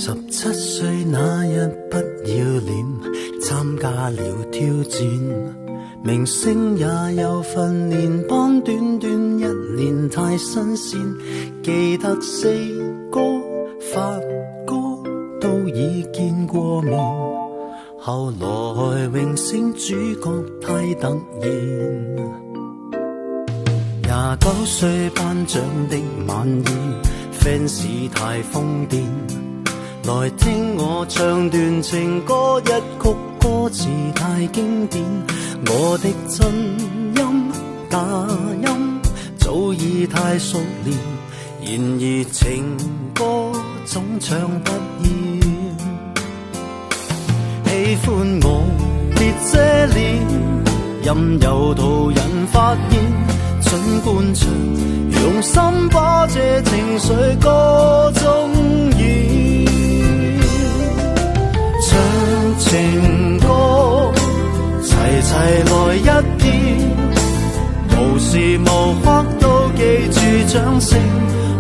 17歲那日不要臉，參加了挑戰，明星也有訓練班，短短1年太新鮮。記得四哥發哥都已見過面，後來榮升主角太突然。29歲頒獎的晚宴，fans太瘋癲，來聽我唱段情歌，一曲歌詞太經典。我的真音假音早已太熟練，然而情歌總唱不厭。喜歡我別遮臉，任由途人發現。盡灌腸，用心把這情緒歌中演。唱情歌，齊齊來一遍，無時無刻都記住掌聲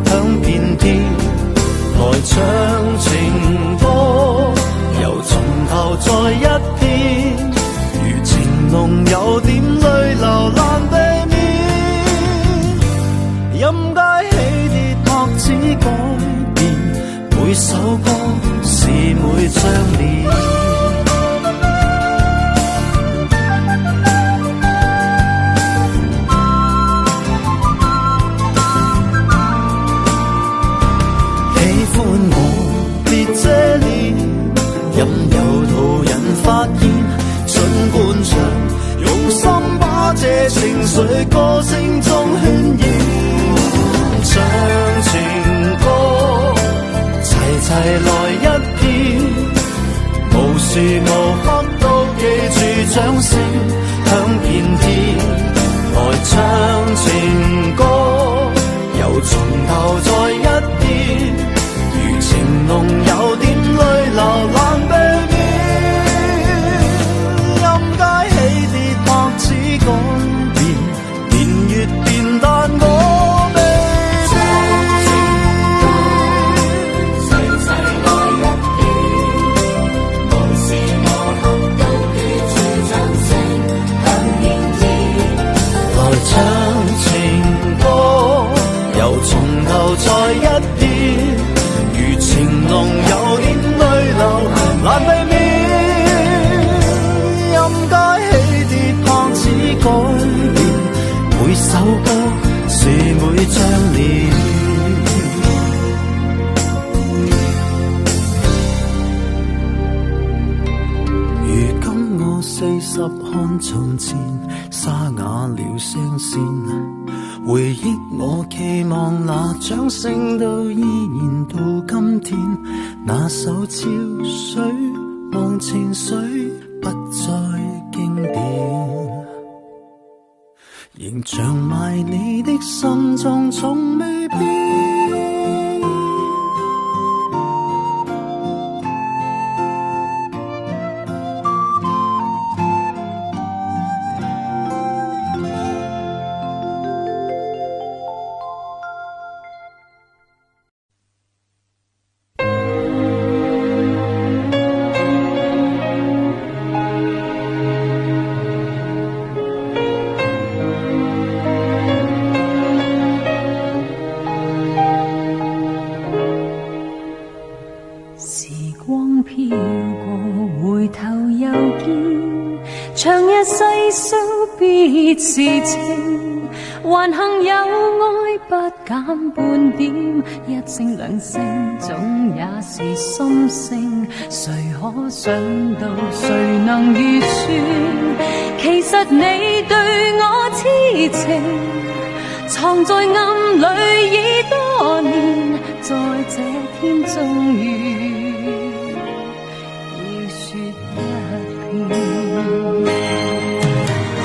響遍天。來唱情歌，由從頭再一遍，如情濃有點淚流難避免。任街起跌拍子改變，每首歌是每張臉。喜歡我別遮臉，任由途人發現。盡灌腸，用心把這情緒歌聲中渲染。唱情歌，齊齊來一遍，無時無刻都記住掌聲響遍天。來唱情歌，由從頭再一遍，如情濃有點淚流難避免。任街起跌拍子改變，年月變但我唱情歌，由從頭再一遍，如情濃有點淚流難避免。任街起跌拍子改變，每首歌是每張臉。如今我40看從前，沙啞了聲線，回憶我期望那掌聲都依然到今天。那首潮水忘情水不再經典，仍像埋你的心臟從未變。是情，還幸有愛不減半點，一聲兩聲總也是心聲，誰可想到誰能預算，其實你對我痴情藏在暗裏已多年，在這天終於要說一遍。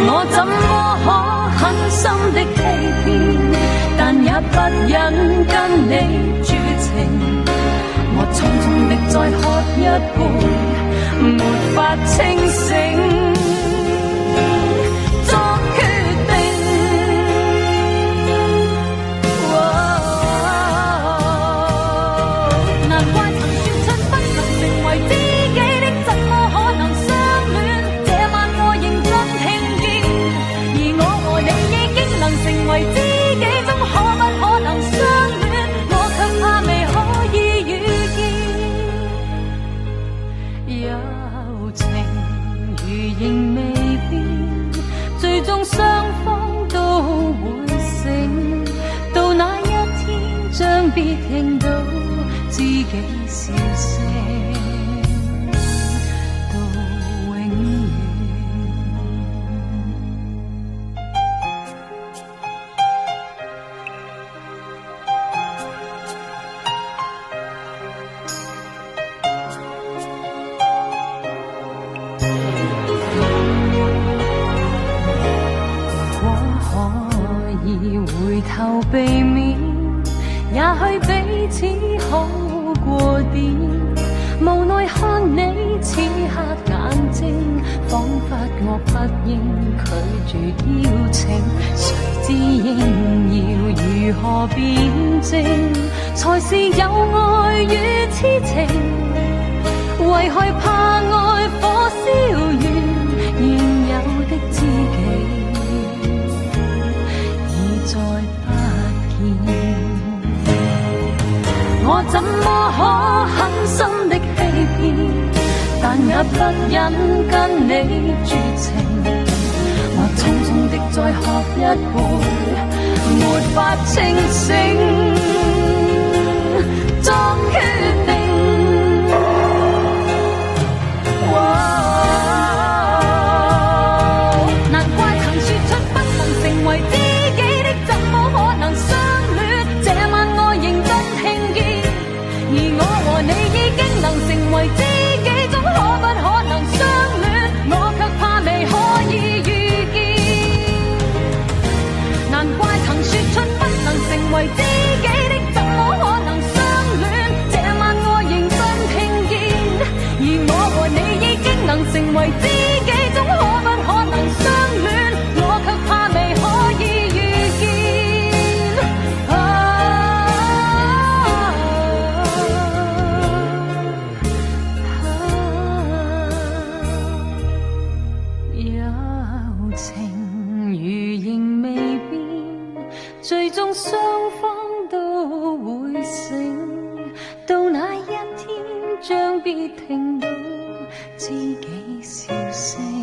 我怎麼可狠心的欺騙，但也不忍跟你絕情。我匆匆的再喝一杯，沒法清醒作決定。難怪曾算出聽到知己笑聲到永遠。回頭避免，也許彼此好過點。無奈看你此刻眼睛，彷彿我不應拒絕邀請。誰知應要如何辯證，才是有愛與痴情。為害怕愛火燒完現有的知己，再不見，我怎麼可狠心的欺騙？但也不忍跟你絕情，我匆匆的再喝一杯，沒法清醒，作決定。難怪曾說出不能成為知己的，怎麼可能相戀？這晚我認真聽見，而我和你已經能成為知己，總可不可能相戀？我卻怕未可以預見。難怪曾說出不能成為知己的，怎麼可能相戀？這晚我認真聽見，而我和你已經能成為知己，總可不可能相戀？我卻怕未可以預見。有情如仍未變，最終雙方都會醒。到那一天，將必聽到知己笑聲。